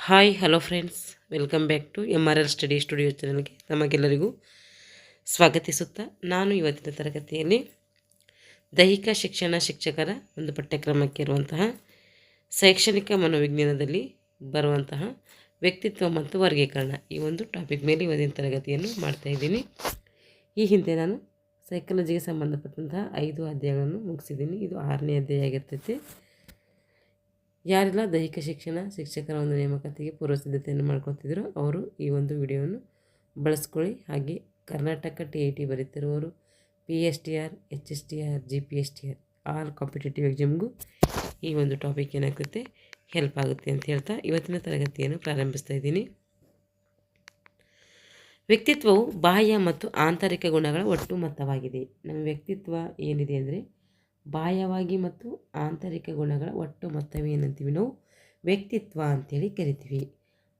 Hi hello friends, welcome back to MRL study studio ಚಾನಲ್ಗೆ ತಮಗೆಲ್ಲರಿಗೂ ಸ್ವಾಗತಿಸುತ್ತಾ ನಾನು ಇವತ್ತಿನ ತರಗತಿಯಲ್ಲಿ ದೈಹಿಕ ಶಿಕ್ಷಣ ಶಿಕ್ಷಕರ ಒಂದು ಪಠ್ಯಕ್ರಮಕ್ಕೆ ಇರುವಂತಹ ಶೈಕ್ಷಣಿಕ ಮನೋವಿಜ್ಞಾನದಲ್ಲಿ ಬರುವಂತಹ ವ್ಯಕ್ತಿತ್ವ ಮತ್ತು ವರ್ಗೀಕರಣ ಈ ಒಂದು ಟಾಪಿಕ್ ಮೇಲೆ ಇವತ್ತಿನ ತರಗತಿಯನ್ನು ಮಾಡ್ತಾಯಿದ್ದೀನಿ. ಈ ಹಿಂದೆ ನಾನು ಸೈಕಾಲಜಿಗೆ ಸಂಬಂಧಪಟ್ಟಂತಹ 5 ಅಧ್ಯಾಯಗಳನ್ನು ಮುಗಿಸಿದ್ದೀನಿ. ಇದು 6ನೇ ಅಧ್ಯಾಯ ಆಗಿರ್ತೈತಿ. ಯಾರೆಲ್ಲ ದೈಹಿಕ ಶಿಕ್ಷಣ ಶಿಕ್ಷಕರ ಒಂದು ನೇಮಕಾತಿಗೆ ಪೂರ್ವ ಸಿದ್ಧತೆಯನ್ನು ಮಾಡ್ಕೊತಿದ್ರು ಅವರು ಈ ಒಂದು ವಿಡಿಯೋವನ್ನು ಬಳಸ್ಕೊಳ್ಳಿ. ಹಾಗೆ ಕರ್ನಾಟಕ TIT ಬರೀತಿರುವವರು PSTR, HSTR, GPSTR all competitive ಎಕ್ಸಾಮ್ಗೂ ಈ ಒಂದು ಟಾಪಿಕ್ ಏನಾಗುತ್ತೆ ಹೆಲ್ಪ್ ಆಗುತ್ತೆ ಅಂತ ಹೇಳ್ತಾ ಇವತ್ತಿನ ತರಗತಿಯನ್ನು ಪ್ರಾರಂಭಿಸ್ತಾ ಇದ್ದೀನಿ. ವ್ಯಕ್ತಿತ್ವವು ಬಾಹ್ಯ ಮತ್ತು ಆಂತರಿಕ ಗುಣಗಳ ಒಟ್ಟು ಮೊತ್ತವಾಗಿದೆ. ನಮ್ಮ ವ್ಯಕ್ತಿತ್ವ ಏನಿದೆ ಅಂದರೆ ಬಾಹ್ಯವಾಗಿ ಮತ್ತು ಆಂತರಿಕ ಗುಣಗಳ ಒಟ್ಟು ಮೊತ್ತವೇನಂತೀವಿ ನಾವು ವ್ಯಕ್ತಿತ್ವ ಅಂತೇಳಿ ಕರಿತೀವಿ.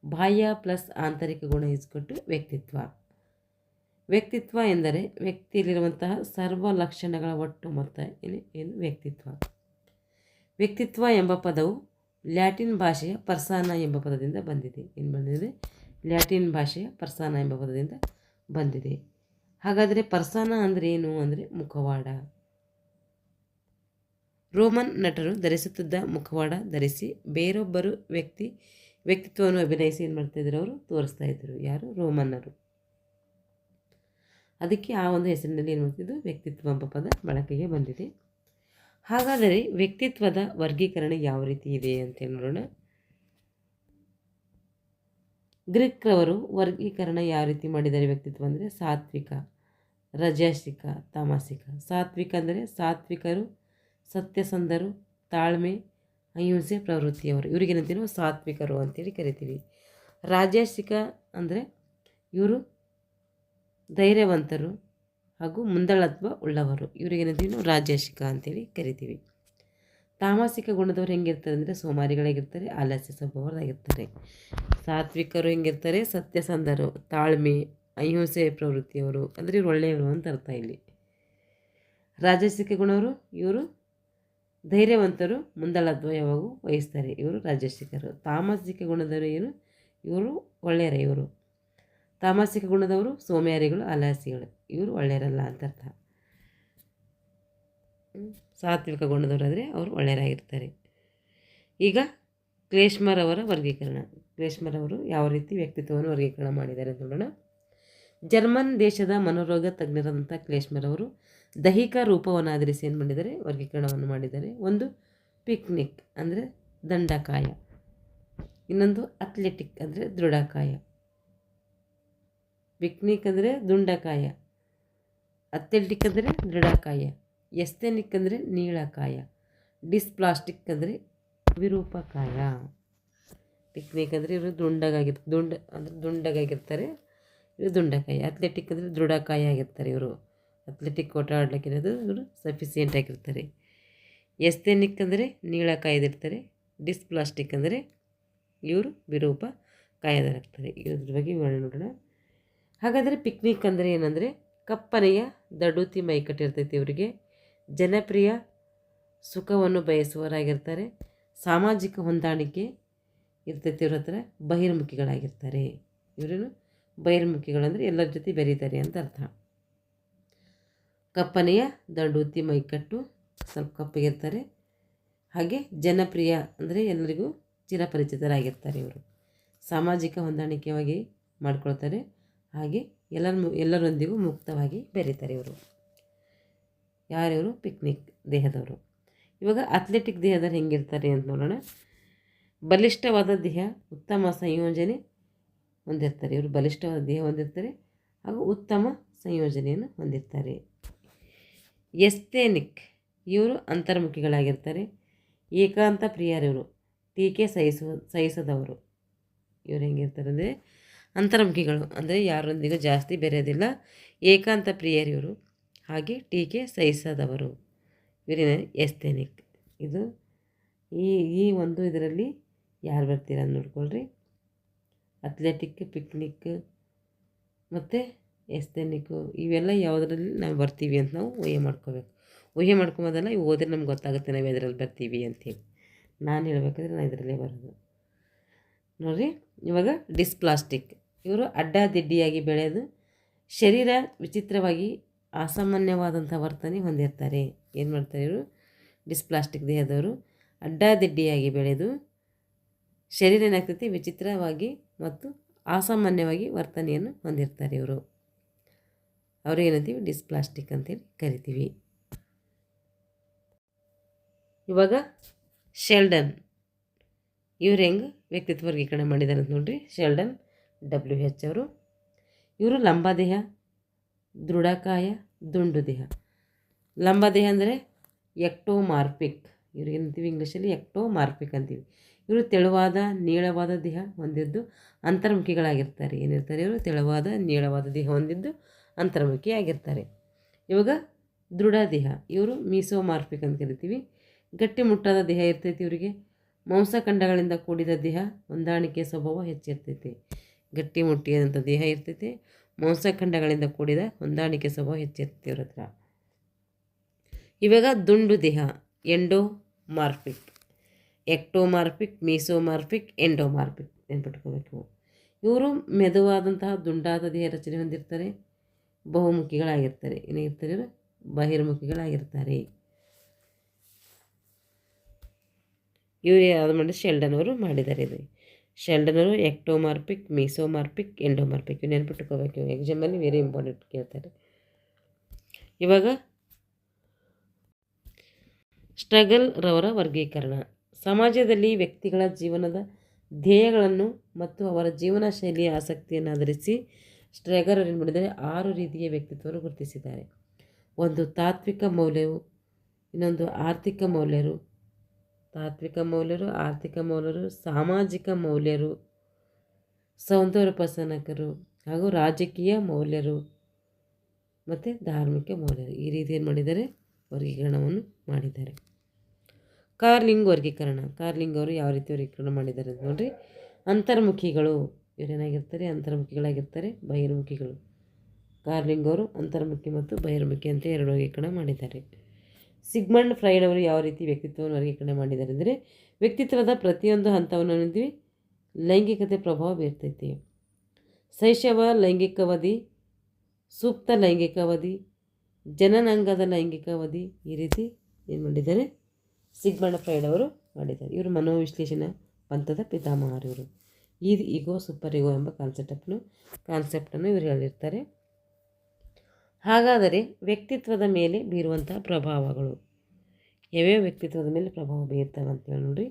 ಬಾಹ್ಯ ಪ್ಲಸ್ ಆಂತರಿಕ ಗುಣ ಇಸ್ಕೊಟ್ಟು ವ್ಯಕ್ತಿತ್ವ. ವ್ಯಕ್ತಿತ್ವ ಎಂದರೆ ವ್ಯಕ್ತಿಯಲ್ಲಿರುವಂತಹ ಸರ್ವ ಲಕ್ಷಣಗಳ ಒಟ್ಟು ಮೊತ್ತ ಏನು ವ್ಯಕ್ತಿತ್ವ. ವ್ಯಕ್ತಿತ್ವ ಎಂಬ ಪದವು ಲ್ಯಾಟಿನ್ ಭಾಷೆಯ ಪರ್ಸಾನ ಎಂಬ ಪದದಿಂದ ಬಂದಿದೆ. ಏನು ಬಂದಿದೆ? ಲ್ಯಾಟಿನ್ ಭಾಷೆಯ ಪರ್ಸಾನ ಎಂಬ ಪದದಿಂದ ಬಂದಿದೆ. ಹಾಗಾದರೆ ಪರ್ಸಾನ ಅಂದರೆ ಏನು ಅಂದರೆ ಮುಖವಾಡ. ರೋಮನ್ ನಟರು ಧರಿಸುತ್ತಿದ್ದ ಮುಖವಾಡ ಧರಿಸಿ ಬೇರೊಬ್ಬರು ವ್ಯಕ್ತಿತ್ವವನ್ನು ಅಭಿನಯಿಸಿ ಏನು ಮಾಡ್ತಾಯಿದ್ರು, ಅವರು ತೋರಿಸ್ತಾ ಇದ್ದರು. ಯಾರು? ರೋಮನ್ನರು. ಅದಕ್ಕೆ ಆ ಒಂದು ಹೆಸರಿನಲ್ಲಿ ಏನು ಮಾಡ್ತಿದ್ದು ವ್ಯಕ್ತಿತ್ವ ಎಂಬ ಪದ ಬಳಕೆಗೆ ಬಂದಿದೆ. ಹಾಗಾದರೆ ವ್ಯಕ್ತಿತ್ವದ ವರ್ಗೀಕರಣ ಯಾವ ರೀತಿ ಇದೆ ಅಂತ ನೋಡೋಣ. ಗ್ರೀಕ್ರವರು ವರ್ಗೀಕರಣ ಯಾವ ರೀತಿ ಮಾಡಿದ್ದಾರೆ ವ್ಯಕ್ತಿತ್ವ ಅಂದರೆ ಸಾತ್ವಿಕ, ರಜಸಿಕ, ತಾಮಸಿಕ. ಸಾತ್ವಿಕ ಅಂದರೆ ಸಾತ್ವಿಕರು, ಸತ್ಯಸಂಧರು, ತಾಳ್ಮೆ, ಅಹಿಂಸೆ ಪ್ರವೃತ್ತಿಯವರು, ಇವರಿಗೇನಂತೀವಿ ನಾವು ಸಾತ್ವಿಕರು ಅಂತೇಳಿ ಕರಿತೀವಿ. ರಾಜಸಿಕ ಅಂದರೆ ಇವರು ಧೈರ್ಯವಂತರು ಹಾಗೂ ಮುಂದಾಳತ್ವ ಉಳ್ಳವರು, ಇವರಿಗೇನಂತೀವಿ ನಾವು ರಾಜಸಿಕ ಅಂತೇಳಿ ಕರಿತೀವಿ. ತಾಮಸಿಕ ಗುಣದವ್ರು ಹೆಂಗಿರ್ತಾರೆ ಅಂದರೆ ಸೋಮಾರಿಗಳಾಗಿರ್ತಾರೆ, ಆಲಸ್ಯ ಸ್ವಭಾವದಾಗಿರ್ತಾರೆ. ಸಾತ್ವಿಕರು ಹೆಂಗಿರ್ತಾರೆ? ಸತ್ಯಸಂಧರು, ತಾಳ್ಮೆ, ಅಹಿಂಸೆ ಪ್ರವೃತ್ತಿಯವರು ಅಂದರೆ ಇವರು ಒಳ್ಳೆಯವರು ಅಂತ ಅರ್ಥ ಇಲ್ಲಿ. ರಾಜಸಿಕ ಗುಣವರು ಇವರು ಧೈರ್ಯವಂತರು, ಮುಂದಾಳತ್ವ ಯಾವಾಗೂ ವಹಿಸ್ತಾರೆ, ಇವರು ರಾಜಸಿಕರು. ತಾಮಸಿಕ ಗುಣದವರು ಏನು? ಇವರು ಒಳ್ಳೆಯರ. ಇವರು ತಾಮಸಿಕ ಗುಣದವರು ಸೋಮ್ಯಾರಿಗಳು, ಆಲಸ್ಯಗಳು, ಇವರು ಒಳ್ಳೆಯರಲ್ಲ ಅಂತ ಅರ್ಥ. ಸಾತ್ವಿಕ ಗುಣದವರು ಆದರೆ ಅವರು ಒಳ್ಳೆಯರಾಗಿರ್ತಾರೆ. ಈಗ ಕ್ಲೇಷ್ಮರವರ ವರ್ಗೀಕರಣ. ಕ್ಲೇಷ್ಮರವರು ಯಾವ ರೀತಿ ವ್ಯಕ್ತಿತ್ವವನ್ನು ವರ್ಗೀಕರಣ ಮಾಡಿದ್ದಾರೆ ಅಂತ ನೋಡೋಣ. ಜರ್ಮನ್ ದೇಶದ ಮನೋರೋಗ ತಜ್ಞರಾದಂಥ ಕ್ಲೇಷ್ಮರವರು ದೈಹಿಕ ರೂಪವನ್ನು ಆಧರಿಸಿ ಏನು ಮಾಡಿದ್ದಾರೆ? ವರ್ಗೀಕರಣವನ್ನು ಮಾಡಿದ್ದಾರೆ. ಒಂದು ಪಿಕ್ನಿಕ್ ಅಂದರೆ ದಂಡಕಾಯ, ಇನ್ನೊಂದು ಅಥ್ಲೆಟಿಕ್ ಅಂದರೆ ದೃಢಕಾಯ. ಪಿಕ್ನಿಕ್ ಅಂದರೆ ದುಂಡಕಾಯ, ಅಥ್ಲೆಟಿಕ್ ಅಂದರೆ ದೃಢಕಾಯ, ಎಸ್ಥೆನಿಕ್ ಅಂದರೆ ನೀಳಕಾಯ, ಡಿಸ್ಪ್ಲಾಸ್ಟಿಕ್ ಅಂದರೆ ವಿರೂಪಕಾಯ. ಪಿಕ್ನಿಕ್ ಅಂದರೆ ಇವರು ದುಂಡಗಾಗಿರ್ತಾರೆ, ಇವರು ದುಂಡಕಾಯ. ಅಥ್ಲೆಟಿಕ್ ಅಂದರೆ ದೃಢಕಾಯ ಆಗಿರ್ತಾರೆ, ಇವರು ಅಥ್ಲೆಟಿಕ್ ಓಟ ಆಡ್ಲಿಕ್ಕಿರೋದು ಇವರು ಸಫಿಸಿಯೆಂಟ್ ಆಗಿರ್ತಾರೆ. ಎಸ್ಥೆನಿಕ್ ಅಂದರೆ ನೀಳಕಾಯದಿರ್ತಾರೆ. ಡಿಸ್ಪ್ಲಾಸ್ಟಿಕ್ ಅಂದರೆ ಇವರು ವಿರೂಪ ಕಾಯದರಾಗ್ತಾರೆ. ಇದ್ರ ಬಗ್ಗೆ ವಿವರಣೆ ನೋಡೋಣ. ಹಾಗಾದರೆ ಪಿಕ್ನಿಕ್ ಅಂದರೆ ಏನಂದರೆ ಕಪ್ಪನೆಯ ದಡುತಿ ಮೈಕಟ್ಟಿರ್ತೈತಿ. ಇವರಿಗೆ ಜನಪ್ರಿಯ, ಸುಖವನ್ನು ಬಯಸುವವರಾಗಿರ್ತಾರೆ. ಸಾಮಾಜಿಕ ಹೊಂದಾಣಿಕೆ ಇರ್ತೈತಿ ಇವ್ರ ಹತ್ರ. ಬಹಿರ್ಮುಖಿಗಳಾಗಿರ್ತಾರೆ. ಇವರೇನು ಬಹಿರ್ಮುಖಿಗಳಂದರೆ ಎಲ್ಲರ ಜೊತೆ ಬೆರೀತಾರೆ ಅಂತ ಅರ್ಥ. ಕಪ್ಪನೆಯ ದಂಡೂತಿ ಮೈಕಟ್ಟು, ಸ್ವಲ್ಪ ಕಪ್ಪಗಿರ್ತಾರೆ. ಹಾಗೆ ಜನಪ್ರಿಯ ಅಂದರೆ ಎಲ್ಲರಿಗೂ ಚಿರಪರಿಚಿತರಾಗಿರ್ತಾರೆ. ಇವರು ಸಾಮಾಜಿಕ ಹೊಂದಾಣಿಕೆಯಾಗಿ ಮಾಡ್ಕೊಳ್ತಾರೆ. ಹಾಗೆ ಎಲ್ಲರೊಂದಿಗೂ ಮುಕ್ತವಾಗಿ ಬೆರೀತಾರೆ. ಇವರು ಯಾರಿವರು? ಪಿಕ್ನಿಕ್ ದೇಹದವರು. ಇವಾಗ ಅಥ್ಲೆಟಿಕ್ ದೇಹದವ್ರು ಹೆಂಗಿರ್ತಾರೆ ಅಂತ ನೋಡೋಣ. ಬಲಿಷ್ಠವಾದ ದೇಹ, ಉತ್ತಮ ಸಂಯೋಜನೆ ಹೊಂದಿರ್ತಾರೆ. ಇವರು ಬಲಿಷ್ಠವಾದ ದೇಹ ಹೊಂದಿರ್ತಾರೆ ಹಾಗೂ ಉತ್ತಮ ಸಂಯೋಜನೆಯನ್ನು ಹೊಂದಿರ್ತಾರೆ. ಎಸ್ಥೆನಿಕ್ ಇವರು ಅಂತರ್ಮುಖಿಗಳಾಗಿರ್ತಾರೆ. ಏಕಾಂತ ಪ್ರಿಯರಿವರು, ಟೀಕೆ ಸಹಿಸದವರು. ಇವರು ಹೆಂಗಿರ್ತಾರೆ ಅಂದರೆ ಅಂತರ್ಮುಖಿಗಳು ಅಂದರೆ ಯಾರೊಂದಿಗೂ ಜಾಸ್ತಿ ಬೆರೆಯೋದಿಲ್ಲ. ಏಕಾಂತ ಪ್ರಿಯರಿವರು ಹಾಗೆ ಟೀಕೆ ಸಹಿಸದವರು, ಇವರೇನ ಎಸ್ಥೆನಿಕ್. ಇದು ಈ ಒಂದು ಇದರಲ್ಲಿ ಯಾರು ಬರ್ತೀರ ಅಂತ ನೋಡ್ಕೊಳ್ರಿ. ಅಥ್ಲೆಟಿಕ್, ಪಿಕ್ನಿಕ್ ಮತ್ತು ಎಸ್ಥೆನಿಕ್ಕು ಇವೆಲ್ಲ ಯಾವುದರಲ್ಲಿ ನಾವು ಬರ್ತೀವಿ ಅಂತ ನಾವು ಊಹೆ ಮಾಡ್ಕೋಬೇಕು. ಊಹೆ ಮಾಡ್ಕೊಬೋದಲ್ಲ, ಇವು ಓದಿದ್ರೆ ನಮ್ಗೆ ಗೊತ್ತಾಗುತ್ತೆ ನಾವು ಇದರಲ್ಲಿ ಬರ್ತೀವಿ ಅಂಥೇಳಿ. ನಾನು ಹೇಳಬೇಕಾದ್ರೆ ನಾನು ಇದರಲ್ಲೇ ಬರೋದು. ನೋಡಿರಿ. ಇವಾಗ ಡಿಸ್ಪ್ಲಾಸ್ಟಿಕ್. ಇವರು ಅಡ್ಡಾದಿಡ್ಡಿಯಾಗಿ ಬೆಳೆದು ಶರೀರ ವಿಚಿತ್ರವಾಗಿ ಅಸಾಮಾನ್ಯವಾದಂಥ ವರ್ತನೆ ಹೊಂದಿರ್ತಾರೆ. ಏನು ಮಾಡ್ತಾರೆ ಇವರು? ಡಿಸ್ಪ್ಲಾಸ್ಟಿಕ್ ದೇಹದವರು ಅಡ್ಡಾದಿಡ್ಡಿಯಾಗಿ ಬೆಳೆದು ಶರೀರ ಏನಾಗ್ತೈತಿ ವಿಚಿತ್ರವಾಗಿ ಮತ್ತು ಅಸಾಮಾನ್ಯವಾಗಿ ವರ್ತನೆಯನ್ನು ಹೊಂದಿರ್ತಾರೆ ಇವರು. ಅವ್ರಿಗೇನಂತೀವಿ? ಡಿಸ್ಪ್ಲಾಸ್ಟಿಕ್ ಅಂತೇಳಿ ಕರಿತೀವಿ. ಇವಾಗ ಶೆಲ್ಡನ್ ಇವ್ರು ಹೆಂಗೆ ವ್ಯಕ್ತಿತ್ವ ವರ್ಗೀಕರಣ ಮಾಡಿದ್ದಾರೆ ಅಂತ ನೋಡ್ರಿ. ಶೆಲ್ಡನ್ WH ಅವರು. ಇವರು ಲಂಬದೇಹ, ದೃಢಕಾಯ, ದುಂಡು ದೇಹ. ಲಂಬದೇಹ ಅಂದರೆ ಎಕ್ಟೋಮಾರ್ಫಿಕ್. ಇವ್ರಿಗೇನಂತೀವಿ ಇಂಗ್ಲೀಷಲ್ಲಿ? ಎಕ್ಟೋಮಾರ್ಫಿಕ್ ಅಂತೀವಿ. ಇವರು ತೆಳುವಾದ ನೀಳವಾದ ದೇಹ ಹೊಂದಿದ್ದು ಅಂತರ್ಮುಖಿಗಳಾಗಿರ್ತಾರೆ. ಏನಿರ್ತಾರೆ ಇವರು? ತೆಳುವಾದ ನೀಳವಾದ ದೇಹ ಹೊಂದಿದ್ದು ಅಂತರ್ಮುಖಿಯಾಗಿರ್ತಾರೆ. ಇವಾಗ ದೃಢ ದೇಹ. ಇವರು ಮೀಸೋಮಾರ್ಫಿಕ್ ಅಂತ ಕರಿತೀವಿ. ಗಟ್ಟಿಮುಟ್ಟಾದ ದೇಹ ಇರ್ತೈತಿ ಇವರಿಗೆ. ಮಾಂಸಖಂಡಗಳಿಂದ ಕೂಡಿದ ದೇಹ, ಹೊಂದಾಣಿಕೆ ಸ್ವಭಾವ ಹೆಚ್ಚಿರ್ತೈತಿ. ಗಟ್ಟಿಮುಟ್ಟಿಯಾದಂಥ ದೇಹ ಇರ್ತೈತಿ, ಮಾಂಸಖಂಡಗಳಿಂದ ಕೂಡಿದ ಹೊಂದಾಣಿಕೆ ಸ್ವಭಾವ ಹೆಚ್ಚಿರ್ತೈತಿ ಇವ್ರ ಹತ್ರ. ಇವಾಗ ದುಂಡು ದೇಹ ಎಂಡೋಮಾರ್ಫಿಕ್. ಎಕ್ಟೋಮಾರ್ಫಿಕ್, ಮೀಸೋಮಾರ್ಫಿಕ್, ಎಂಡೋಮಾರ್ಫಿಕ್ ನೆನ್ಪಿಟ್ಕೋಬೇಕು. ಇವರು ಮೆದುವಾದಂತಹ ದುಂಡಾದ ದೇಹ ರಚನೆ ಹೊಂದಿರ್ತಾರೆ. ಬಹುಮುಖಿಗಳಾಗಿರ್ತಾರೆ. ಏನಾಗಿರ್ತಾರೆ ಇವರು? ಬಹಿರ್ಮುಖಿಗಳಾಗಿರ್ತಾರೆ. ಇವರು ಯಾವುದು ಮಾಡಿ? ಶೆಲ್ಡನ್ ಅವರು ಮಾಡಿದ್ದಾರೆ. ಇದು ಶೆಲ್ಡನ್ ಅವರು ಎಕ್ಟೋಮಾರ್ಫಿಕ್, ಮೀಸೋಮಾರ್ಫಿಕ್, ಎಂಡೋಮಾರ್ಫಿಕ್ ಇವು ನೆನ್ಪಿಟ್ಕೋಬೇಕು. ಎಕ್ಸಾಮಲ್ಲಿ ವೆರಿ ಇಂಪಾರ್ಟೆಂಟ್ ಕೇಳ್ತಾರೆ. ಇವಾಗ ಸ್ಟ್ರಗಲ್ ರವರ ವರ್ಗೀಕರಣ. ಸಮಾಜದಲ್ಲಿ ವ್ಯಕ್ತಿಗಳ ಜೀವನದ ಧ್ಯೇಯಗಳನ್ನು ಮತ್ತು ಅವರ ಜೀವನ ಶೈಲಿಯ ಆಸಕ್ತಿಯನ್ನು ಆಧರಿಸಿ ಸ್ಟ್ರಗರ್ ಏನು ಮಾಡಿದ್ದಾರೆ? 6 ರೀತಿಯ ವ್ಯಕ್ತಿತ್ವವನ್ನು ಗುರುತಿಸಿದ್ದಾರೆ. ಒಂದು ತಾತ್ವಿಕ ಮೌಲ್ಯವು, ಇನ್ನೊಂದು ಆರ್ಥಿಕ ಮೌಲ್ಯರು, ಆರ್ಥಿಕ ಮೌಲ್ಯರು, ಸಾಮಾಜಿಕ ಮೌಲ್ಯರು, ಸೌಂದರ್ಯೋಪಾಸನಕರು ಹಾಗೂ ರಾಜಕೀಯ ಮೌಲ್ಯರು ಮತ್ತು ಧಾರ್ಮಿಕ ಮೌಲ್ಯರು. ಈ ರೀತಿ ಏನು ಮಾಡಿದ್ದಾರೆ? ವರ್ಗೀಕರಣವನ್ನು ಮಾಡಿದ್ದಾರೆ. ಕಾರ್ಲಿಂಗ್ ವರ್ಗೀಕರಣ. ಕಾರ್ಲಿಂಗ್ ಅವರು ಯಾವ ರೀತಿ ವರ್ಗೀಕರಣ ಮಾಡಿದ್ದಾರೆ ಅಂತ ನೋಡಿರಿ. ಅಂತರ್ಮುಖಿಗಳು ಇವರೇನಾಗಿರ್ತಾರೆ? ಅಂತರ್ಮುಖಿಗಳಾಗಿರ್ತಾರೆ. ಬಹಿರ್ಮುಖಿಗಳು. ಕಾರ್ಲಿಂಗ್ ಅವರು ಅಂತರ್ಮುಖಿ ಮತ್ತು ಬಹಿರ್ಮುಖಿ ಅಂತ 2 ವರ್ಗೀಕರಣ ಮಾಡಿದ್ದಾರೆ. ಸಿಗ್ಮಂಡ್ ಫ್ರೈಡ್ ಅವರು ಯಾವ ರೀತಿ ವ್ಯಕ್ತಿತ್ವವನ್ನು ವರ್ಗೀಕರಣ ಮಾಡಿದ್ದಾರೆ ಅಂದರೆ, ವ್ಯಕ್ತಿತ್ವದ ಪ್ರತಿಯೊಂದು ಹಂತವನ್ನು ಹೊಂದಿದ್ವಿ ಲೈಂಗಿಕತೆ ಪ್ರಭಾವ ಬೀರ್ತೈತಿ. ಶೈಶವ ಲೈಂಗಿಕವಧಿ, ಸೂಕ್ತ ಲೈಂಗಿಕವಧಿ, ಜನನಾಂಗದ ಲೈಂಗಿಕವಧಿ. ಈ ರೀತಿ ಏನು ಮಾಡಿದ್ದಾರೆ? ಸಿಗ್ಮಂಡ್ ಫ್ರೈಡ್ ಅವರು ಮಾಡಿದ್ದಾರೆ. ಇವರು ಮನೋವಿಶ್ಲೇಷಣಾ ಪಂಥದ ಪಿತಾಮಹರು. ಇವರು ಈಗೋ ಸೂಪರ್ ಈಗೋ ಎಂಬ ಕಾನ್ಸೆಪ್ಟನ್ನು ಇವರು ಹೇಳಿರ್ತಾರೆ. ಹಾಗಾದರೆ ವ್ಯಕ್ತಿತ್ವದ ಮೇಲೆ ಬೀರುವಂತಹ ಪ್ರಭಾವಗಳು ಯಾವ್ಯಾವ ವ್ಯಕ್ತಿತ್ವದ ಮೇಲೆ ಪ್ರಭಾವ ಬೀರ್ತವೆ ಅಂತೇಳಿ ನೋಡ್ರಿ.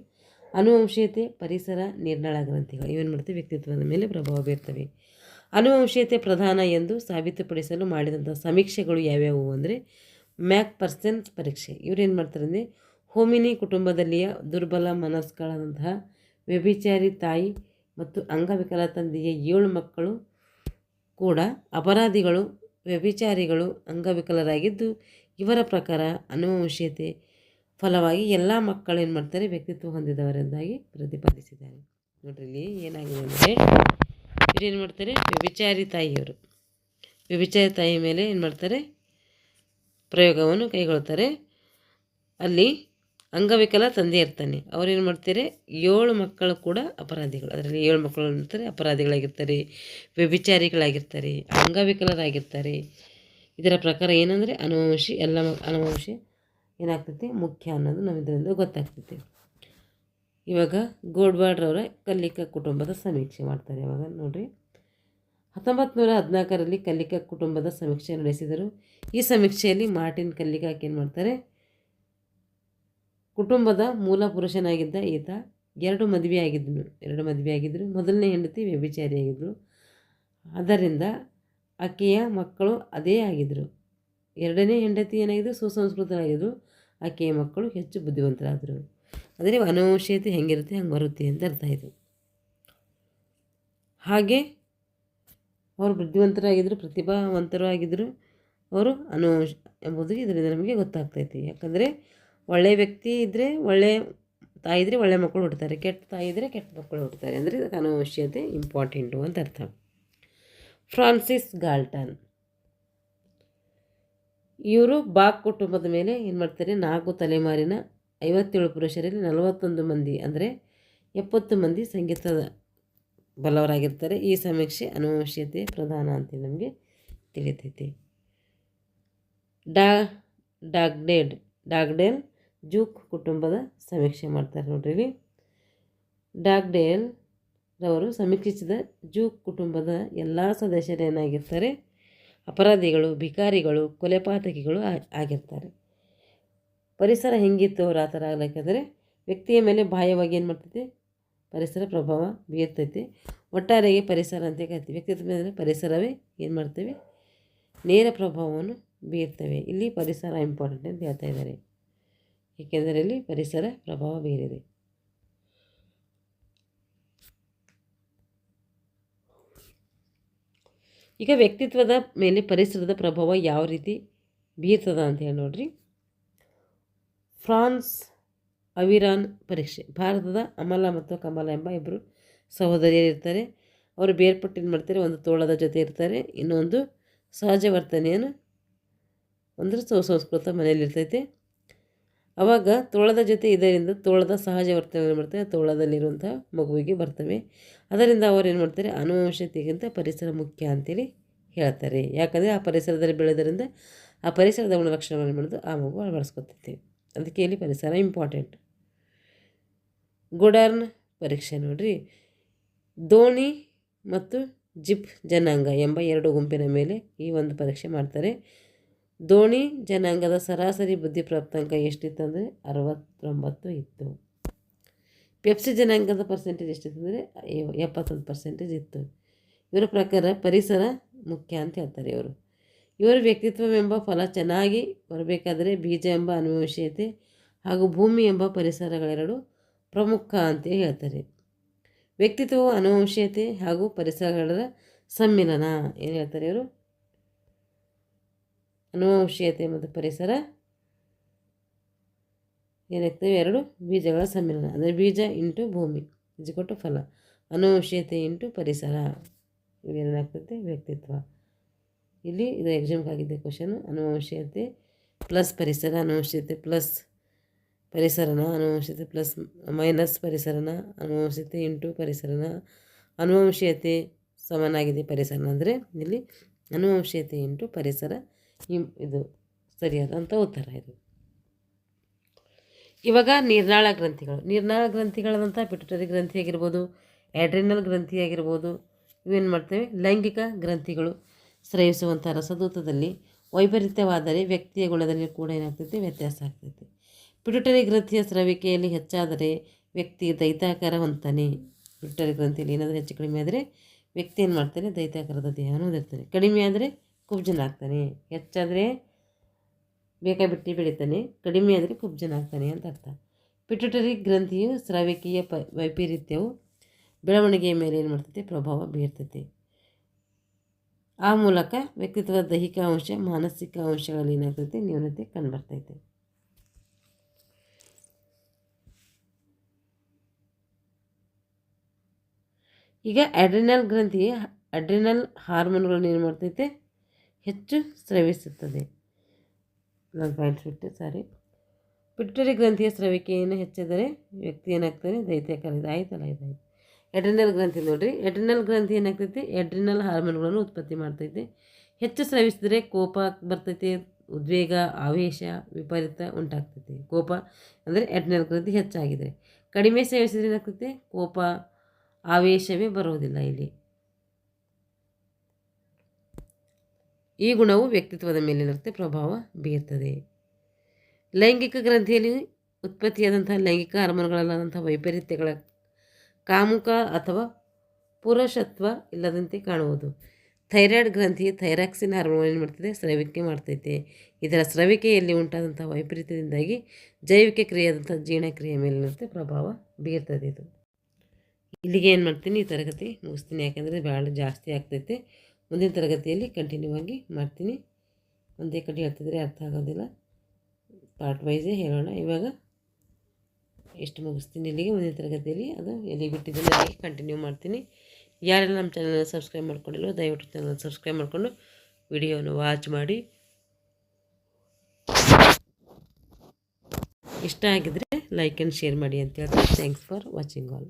ಅನುವಂಶೀಯತೆ, ಪರಿಸರ, ನಿರ್ನಳ ಗ್ರಂಥಿಗಳು ಇವೇನು ಮಾಡ್ತೀವಿ? ವ್ಯಕ್ತಿತ್ವದ ಮೇಲೆ ಪ್ರಭಾವ ಬೀರ್ತವೆ. ಅನುವಂಶೀಯತೆ ಪ್ರಧಾನ ಎಂದು ಸಾಬೀತುಪಡಿಸಲು ಮಾಡಿದಂಥ ಸಮೀಕ್ಷೆಗಳು ಯಾವ್ಯಾವು ಅಂದರೆ, ಮ್ಯಾಕ್ಪರ್ಸನ್ ಪರೀಕ್ಷೆ. ಇವ್ರೇನು ಮಾಡ್ತಾರೆ ಅಂದರೆ, ಹೋಮಿನಿ ಕುಟುಂಬದಲ್ಲಿಯ ದುರ್ಬಲ ಮನಸ್ಕಳಾದಂತಹ ವ್ಯಭಿಚಾರಿ ತಾಯಿ ಮತ್ತು ಅಂಗವಿಕಲ ತಂದೆಯ 7 ಮಕ್ಕಳು ಕೂಡ ಅಪರಾಧಿಗಳು, ವ್ಯಭಿಚಾರಿಗಳು, ಅಂಗವಿಕಲರಾಗಿದ್ದು, ಇವರ ಪ್ರಕಾರ ಅನುವಂಶೀಯತೆ ಫಲವಾಗಿ ಎಲ್ಲ ಮಕ್ಕಳು ಏನು ಮಾಡ್ತಾರೆ? ವ್ಯಕ್ತಿತ್ವ ಹೊಂದಿದವರೆಂದಾಗಿ ಪ್ರತಿಪಾದಿಸಿದ್ದಾರೆ. ನೋಡ್ರಿ, ಇಲ್ಲಿ ಏನಾಗಿದೆ ಅಂದರೆ, ಇವ್ರೇನು ಮಾಡ್ತಾರೆ? ವ್ಯಭಿಚಾರಿ ತಾಯಿ ಮೇಲೆ ಏನು ಮಾಡ್ತಾರೆ? ಪ್ರಯೋಗವನ್ನು ಕೈಗೊಳ್ತಾರೆ. ಅಲ್ಲಿ ಅಂಗವಿಕಲ ತಂದೆ ಇರ್ತಾನೆ. ಅವ್ರೇನು ಮಾಡ್ತಾರೆ? 7 ಮಕ್ಕಳು ಕೂಡ ಅಪರಾಧಿಗಳು. ಅದರಲ್ಲಿ 7 ಮಕ್ಕಳು ಇರ್ತಾರೆ, ಅಪರಾಧಿಗಳಾಗಿರ್ತಾರೆ, ವ್ಯಭಿಚಾರಿಗಳಾಗಿರ್ತಾರೆ, ಅಂಗವಿಕಲರಾಗಿರ್ತಾರೆ. ಇದರ ಪ್ರಕಾರ ಏನಂದರೆ ಅನುವಂಶಿ ಏನಾಗ್ತೈತಿ? ಮುಖ್ಯ ಅನ್ನೋದು ನಾವು ಇದರಿಂದ ಗೊತ್ತಾಗ್ತೈತಿ. ಇವಾಗ ಗೋಡ್ವಾಡ್ರವರ ಕಲ್ಲಿಕ ಕುಟುಂಬದ ಸಮೀಕ್ಷೆ ಮಾಡ್ತಾರೆ. ಇವಾಗ ನೋಡಿರಿ, 1914ರಲ್ಲಿ ಕಲ್ಲಿಕ ಕುಟುಂಬದ ಸಮೀಕ್ಷೆ ನಡೆಸಿದರು. ಈ ಸಮೀಕ್ಷೆಯಲ್ಲಿ ಮಾರ್ಟಿನ್ ಕಲ್ಲಿಕಾಕ್ ಏನು ಮಾಡ್ತಾರೆ? ಕುಟುಂಬದ ಮೂಲ ಪುರುಷನಾಗಿದ್ದ ಈತ 2 ಮದುವೆ ಆಗಿದ್ದರು. ಮೊದಲನೇ ಹೆಂಡತಿ ವ್ಯಭಿಚಾರಿಯಾಗಿದ್ದರು. ಅದರಿಂದ ಆಕೆಯ ಮಕ್ಕಳು ಅದೇ ಆಗಿದ್ದರು. 2ನೇ ಹೆಂಡತಿ ಏನಾಗಿದ್ದು? ಸುಸಂಸ್ಕೃತರಾಗಿದ್ದರು. ಆಕೆಯ ಮಕ್ಕಳು ಹೆಚ್ಚು ಬುದ್ಧಿವಂತರಾದರು. ಅಂದರೆ ಅನುವಂಶೀಯತೆ ಹೆಂಗಿರುತ್ತೆ ಹಂಗೆ ಬರುತ್ತೆ ಅಂತ ಅರ್ಥ ಇದು. ಹಾಗೆ ಅವರು ಬುದ್ಧಿವಂತರಾಗಿದ್ದರು, ಪ್ರತಿಭಾವಂತರು ಆಗಿದ್ದರು. ಅವರು ಅನುವಂಶ ಎಂಬುದು ಇದರಿಂದ ನಮಗೆ ಗೊತ್ತಾಗ್ತೈತಿ. ಯಾಕಂದರೆ ಒಳ್ಳೆಯ ವ್ಯಕ್ತಿ ಇದ್ದರೆ, ಒಳ್ಳೆಯ ತಾಯಿ ಇದ್ದರೆ ಒಳ್ಳೆಯ ಮಕ್ಕಳು ಹುಡ್ತಾರೆ, ಕೆಟ್ಟ ತಾಯಿ ಇದ್ದರೆ ಕೆಟ್ಟ ಮಕ್ಕಳು ಹುಡ್ತಾರೆ. ಅಂದರೆ ಇದಕ್ಕೆ ಅನುವಂಶೀಯತೆ ಇಂಪಾರ್ಟೆಂಟು ಅಂತ ಅರ್ಥ. ಫ್ರಾನ್ಸಿಸ್ ಗಾಲ್ಟನ್ ಇವರು ಬಾಕ್ ಕುಟುಂಬದ ಮೇಲೆ ಏನು ಮಾಡ್ತಾರೆ? 4 ತಲೆಮಾರಿನ 57 ಪುರುಷರಲ್ಲಿ 41 ಮಂದಿ ಅಂದರೆ 70 ಮಂದಿ ಸಂಗೀತದ ಬಲ್ಲವರಾಗಿರ್ತಾರೆ. ಈ ಸಮೀಕ್ಷೆ ಅನುವಂಶೀಯತೆ ಪ್ರಧಾನ ಅಂತೇಳಿ ನಮಗೆ ತಿಳಿತೈತಿ. ಡಾಗ್ಡೇಲ್ ಜೂಕ್ ಕುಟುಂಬದ ಸಮೀಕ್ಷೆ ಮಾಡ್ತಾರೆ ನೋಡ್ರಿ. ಇಲ್ಲಿ ಡಾಗ್ಡೇಲ್ ರವರು ಸಮೀಕ್ಷಿಸಿದ ಜೂಕ್ ಕುಟುಂಬದ ಎಲ್ಲ ಸದಸ್ಯರು ಏನಾಗಿರ್ತಾರೆ, ಅಪರಾಧಿಗಳು, ಭಿಕಾರಿಗಳು, ಕೊಲೆಪಾತಕಿಗಳು ಆಗಿರ್ತಾರೆ. ಪರಿಸರ ಹೆಂಗಿತ್ತು ಅವ್ರು ಆ ಥರ ಆಗ್ಲಿಕ್ಕಾದರೆ ವ್ಯಕ್ತಿಯ ಮೇಲೆ ಬಾಹ್ಯವಾಗಿ ಏನು ಮಾಡ್ತೈತಿ, ಪರಿಸರ ಪ್ರಭಾವ ಬೀರ್ತೈತಿ. ಒಟ್ಟಾರೆಯಾಗಿ ಪರಿಸರ ಅಂತ ಕರಿತೀವಿ. ವ್ಯಕ್ತಿತ್ವ ಮೇಲೆ ಪರಿಸರವೇ ಏನು ಮಾಡ್ತೇವೆ, ನೇರ ಪ್ರಭಾವವನ್ನು ಬೀರ್ತವೆ. ಇಲ್ಲಿ ಪರಿಸರ ಇಂಪಾರ್ಟೆಂಟ್ ಅಂತ ಹೇಳ್ತಾ ಇದ್ದಾರೆ, ಏಕೆಂದರೆ ಇಲ್ಲಿ ಪರಿಸರ ಪ್ರಭಾವ ಬೀರಿದೆ. ಈಗ ವ್ಯಕ್ತಿತ್ವದ ಮೇಲೆ ಪರಿಸರದ ಪ್ರಭಾವ ಯಾವ ರೀತಿ ಬೀರ್ತದ ಅಂತ ಹೇಳಿ ನೋಡ್ರಿ. ಫ್ರಾನ್ಸ್ ಅವಿರಾನ್ ಪರೀಕ್ಷೆ. ಭಾರತದ ಅಮಲ ಮತ್ತು ಕಮಲ ಎಂಬ ಇಬ್ಬರು ಸಹೋದರಿಯರು ಇರ್ತಾರೆ. ಅವರು ಬೇರ್ಪಟ್ಟು ಏನು ಮಾಡ್ತಾರೆ, ಒಂದು ತೋಳದ ಜೊತೆ ಇರ್ತಾರೆ, ಇನ್ನೊಂದು ಸಹಜ ವರ್ತನೆಯನ್ನು ಅಂದರೆ ಸುಸಂಸ್ಕೃತ ಮನೆಯಲ್ಲಿ ಇರ್ತೈತೆ. ಆವಾಗ ತೋಳದ ಜೊತೆ ಇದರಿಂದ ತೋಳದ ಸಹಜ ವರ್ತನೆ ಏನು ಮಾಡ್ತಾರೆ, ತೋಳದಲ್ಲಿರುವಂಥ ಮಗುವಿಗೆ ಬರ್ತವೆ. ಅದರಿಂದ ಅವರು ಏನು ಮಾಡ್ತಾರೆ, ಆನುವಂಶಿಕತೆಗಿಂತ ಪರಿಸರ ಮುಖ್ಯ ಅಂತೇಳಿ ಹೇಳ್ತಾರೆ. ಯಾಕಂದರೆ ಆ ಪರಿಸರದಲ್ಲಿ ಬೆಳೆಯೋದರಿಂದ ಆ ಪರಿಸರದ ಗುಣಲಕ್ಷಣಗಳನ್ನು ಮಾಡೋದು ಆ ಮಗು ಅಳವಡಿಸ್ಕೊತೈತೆ. ಅದಕ್ಕೆ ಇಲ್ಲಿ ಪರಿಸರ ಇಂಪಾರ್ಟೆಂಟ್. ಗೋಡಾರ್ನ್ ಪರೀಕ್ಷೆ ನೋಡ್ರಿ. ದೋಣಿ ಮತ್ತು ಜಿಪ್ ಜನಾಂಗ ಎಂಬ ಎರಡು ಗುಂಪಿನ ಮೇಲೆ ಈ ಒಂದು ಪರೀಕ್ಷೆ ಮಾಡ್ತಾರೆ. ದೋಣಿ ಜನಾಂಗದ ಸರಾಸರಿ ಬುದ್ಧಿ ಪ್ರಾಪ್ತಾಂಕ ಎಷ್ಟಿತ್ತು ಅಂದರೆ 69 ಇತ್ತು. ಪೆಪ್ಸಿ ಜನಾಂಗದ ಪರ್ಸೆಂಟೇಜ್ ಎಷ್ಟಿತ್ತು ಅಂದರೆ 71% ಇತ್ತು. ಇವರ ಪ್ರಕಾರ ಪರಿಸರ ಮುಖ್ಯ ಅಂತ ಹೇಳ್ತಾರೆ. ಇವರ ವ್ಯಕ್ತಿತ್ವವೆಂಬ ಫಲ ಚೆನ್ನಾಗಿ ಬರಬೇಕಾದರೆ ಬೀಜ ಎಂಬ ಅನುವಂಶೀಯತೆ ಹಾಗೂ ಭೂಮಿ ಎಂಬ ಪರಿಸರಗಳೆರಡು ಪ್ರಮುಖ ಅಂತ ಹೇಳ್ತಾರೆ. ವ್ಯಕ್ತಿತ್ವವು ಅನುವಂಶೀಯತೆ ಹಾಗೂ ಪರಿಸರಗಳ ಸಮ್ಮಿಲನ ಏನು ಹೇಳ್ತಾರೆ ಇವರು, ಅನುವಂಶೀಯತೆ ಮತ್ತು ಪರಿಸರ ಏನಾಗ್ತವೆ, ಎರಡು ಬೀಜಗಳ ಸಮ್ಮಿಲನ. ಅಂದರೆ ಬೀಜ ಇಂಟು ಭೂಮಿ ಕೊಟ್ಟು ಫಲ, ಅನುವಂಶೀಯತೆ ಇಂಟು ಪರಿಸರ, ಇವೇನಾಗ್ತೈತೆ ವ್ಯಕ್ತಿತ್ವ. ಇಲ್ಲಿ ಇದು ಎಕ್ಸಾಮ್ಗೆ ಆಗಿದ್ದೆ ಕ್ವಶನ್. ಅನುವಂಶೀಯತೆ ಪ್ಲಸ್ ಪರಿಸರ, ಅನುವಂಶೀಯತೆ ಪ್ಲಸ್ ಪರಿಸರನ, ಅನುವಂಶೀಯತೆ ಪ್ಲಸ್ ಮೈನಸ್ ಪರಿಸರನ, ಅನುವಂಶೀಯತೆ ಇಂಟು ಪರಿಸರನ, ಅನುವಂಶೀಯತೆ ಸಮನಾಗಿದೆ ಪರಿಸರನ. ಅಂದರೆ ಇಲ್ಲಿ ಅನುವಂಶೀಯತೆ ಇಂಟು ಪರಿಸರ ಇದು ಸರಿಯಾದಂಥ ಉತ್ತರ ಇದು. ಇವಾಗ ನಿರ್ನಾಳ ಗ್ರಂಥಿಗಳಾದಂಥ ಪಿಟ್ಯುಟರಿ ಗ್ರಂಥಿ ಆಗಿರ್ಬೋದು, ಆಡ್ರಿನಲ್ ಗ್ರಂಥಿ ಆಗಿರ್ಬೋದು, ಇವೇನು ಮಾಡ್ತೇವೆ, ಲೈಂಗಿಕ ಗ್ರಂಥಿಗಳು ಸ್ರವಿಸುವಂಥ ರಸದೂತದಲ್ಲಿ ವೈಪರೀತ್ಯವಾದರೆ ವ್ಯಕ್ತಿಯ ಗುಣದಲ್ಲಿ ಕೂಡ ಏನಾಗ್ತೈತೆ, ವ್ಯತ್ಯಾಸ ಆಗ್ತೈತೆ. ಪಿಟ್ಯುಟರಿ ಗ್ರಂಥಿಯ ಸ್ರವಿಕೆಯಲ್ಲಿ ಹೆಚ್ಚಾದರೆ ವ್ಯಕ್ತಿ ದೈತ್ಯಾಕಾರ ಹೊಂದ್ತಾನೆ. ಪಿಟ್ಯುಟರಿ ಗ್ರಂಥಿಯಲ್ಲಿ ಏನಾದರೂ ಹೆಚ್ಚು ಕಡಿಮೆ ಆದರೆ ವ್ಯಕ್ತಿ ಏನು ಮಾಡ್ತಾನೆ, ದೈತ್ಯಾಕಾರದ ದೇಹವನ್ನು ಹೊಂದಿರ್ತಾನೆ. ಕಡಿಮೆ ಆದರೆ ಕುಬ್ಜನಾಗ್ತಾನೆ. ಹೆಚ್ಚಾದರೆ ಬೇಕಾಬಿಟ್ಟು ಬೆಳಿತಾನೆ, ಕಡಿಮೆ ಆದರೆ ಕುಬ್ಜನಾಗ್ತಾನೆ ಅಂತ ಅರ್ಥ. ಪಿಟ್ಯುಟರಿ ಗ್ರಂಥಿಯು ಸ್ರವಿಕೆಯ ವೈಪರೀತ್ಯವು ಬೆಳವಣಿಗೆಯ ಮೇಲೆ ಏನು ಮಾಡ್ತೈತೆ, ಪ್ರಭಾವ ಬೀರ್ತೈತೆ. ಆ ಮೂಲಕ ವ್ಯಕ್ತಿತ್ವದ ದೈಹಿಕ ಅಂಶ, ಮಾನಸಿಕ ಅಂಶಗಳಲ್ಲಿ ಏನಾಗ್ತೈತೆ, ನ್ಯೂನತೆ ಕಂಡುಬರ್ತೈತೆ. ಈಗ ಅಡ್ರಿನಲ್ ಹಾರ್ಮೋನ್ಗಳನ್ನು ಏನು ಮಾಡ್ತೈತೆ, ಹೆಚ್ಚು ಸ್ರವಿಸುತ್ತದೆ. ನಾನು ಪಾಯಿಂಟ್ಸ್ ಬಿಟ್ಟು ಸಾರಿ. ಪಿಟ್ಯುಟರಿ ಗ್ರಂಥಿಯ ಸ್ರವಿಕೆಯನ್ನು ಹೆಚ್ಚಿದರೆ ವ್ಯಕ್ತಿ ಏನಾಗ್ತಾನೆ, ದೈತ್ಯಾಕಾರ. ಆಯ್ತಲ್ಲ, ಇದಾಯ್ತು. ಎಡ್ರಿನಲ್ ಗ್ರಂಥಿ ನೋಡಿರಿ. ಎಡ್ರಿನಲ್ ಗ್ರಂಥಿ ಏನಾಗ್ತೈತಿ, ಎಡ್ರಿನಲ್ ಹಾರ್ಮೋನ್ಗಳನ್ನು ಉತ್ಪತ್ತಿ ಮಾಡ್ತೈತೆ. ಹೆಚ್ಚು ಸ್ರವಿಸಿದರೆ ಕೋಪ ಬರ್ತೈತೆ, ಉದ್ವೇಗ, ಆವೇಶ, ವಿಪರೀತ ಉಂಟಾಗ್ತೈತಿ. ಕೋಪ ಅಂದರೆ ಎಡ್ರಿನಲ್ ಗ್ರಂಥಿ ಹೆಚ್ಚಾಗಿದರೆ. ಕಡಿಮೆ ಸೇವಿಸಿದರೆ ಏನಾಗ್ತೈತೆ, ಕೋಪ, ಆವೇಶವೇ ಬರೋದಿಲ್ಲ ಇಲ್ಲಿ. ಈ ಗುಣವು ವ್ಯಕ್ತಿತ್ವದ ಮೇಲಿರುತ್ತೆ ಪ್ರಭಾವ ಬೀರ್ತದೆ. ಲೈಂಗಿಕ ಗ್ರಂಥಿಯಲ್ಲಿ ಉತ್ಪತ್ತಿಯಾದಂತಹ ಲೈಂಗಿಕ ಹಾರ್ಮೋನ್ಗಳಲ್ಲಾದಂಥ ವೈಪರೀತ್ಯಗಳ ಕಾಮುಕ ಅಥವಾ ಪುರುಷತ್ವ ಇಲ್ಲದಂತೆ ಕಾಣುವುದು. ಥೈರಾಯ್ಡ್ ಗ್ರಂಥಿ ಥೈರಾಕ್ಸಿನ್ ಹಾರ್ಮೋನ್ ಏನು ಮಾಡ್ತದೆ, ಸ್ರವಿಕೆ ಮಾಡ್ತೈತೆ. ಇದರ ಸ್ರವಿಕೆಯಲ್ಲಿ ಉಂಟಾದಂಥ ವೈಪರೀತ್ಯದಿಂದಾಗಿ ಜೈವಿಕ ಕ್ರಿಯೆಯಾದಂಥ ಜೀರ್ಣಕ್ರಿಯೆ ಮೇಲಿರುತ್ತೆ ಪ್ರಭಾವ ಬೀರ್ತದೆ. ಇದು ಇಲ್ಲಿಗೆ ಏನು ಮಾಡ್ತೀನಿ, ಈ ತರಗತಿ ಮುಗಿಸ್ತೀನಿ. ಯಾಕೆಂದರೆ ಭಾಳ ಜಾಸ್ತಿ ಆಗ್ತೈತೆ. ಮುಂದಿನ ತರಗತಿಯಲ್ಲಿ ಕಂಟಿನ್ಯೂ ಆಗಿ ಮಾಡ್ತೀನಿ. ಒಂದೇ ಕಡೆ ಹೇಳ್ತಿದ್ರೆ ಅರ್ಥ ಆಗೋದಿಲ್ಲ, ಪಾರ್ಟ್ ವೈಸೇ ಹೇಳೋಣ. ಇವಾಗ ಎಷ್ಟು ಮುಗಿಸ್ತೀನಿ ಇಲ್ಲಿಗೆ. ಮುಂದಿನ ತರಗತಿಯಲ್ಲಿ ಅದು ಎಲ್ಲಿ ಬಿಟ್ಟಿದ್ದೀನಿ ಅಲ್ಲಿಗೆ ಕಂಟಿನ್ಯೂ ಮಾಡ್ತೀನಿ. ಯಾರೆಲ್ಲ ನಮ್ಮ ಚಾನಲ್ನ ಸಬ್ಸ್ಕ್ರೈಬ್ ಮಾಡ್ಕೊಂಡಿಲ್ವೋ ದಯವಿಟ್ಟು ಚಾನಲ್ ಸಬ್ಸ್ಕ್ರೈಬ್ ಮಾಡಿಕೊಂಡು ವಿಡಿಯೋನ ವಾಚ್ ಮಾಡಿ. ಇಷ್ಟ ಆಗಿದ್ರೆ ಲೈಕ್ ಆ್ಯಂಡ್ ಶೇರ್ ಮಾಡಿ ಅಂತ ಹೇಳ್ತೀನಿ. Thanks for watching all.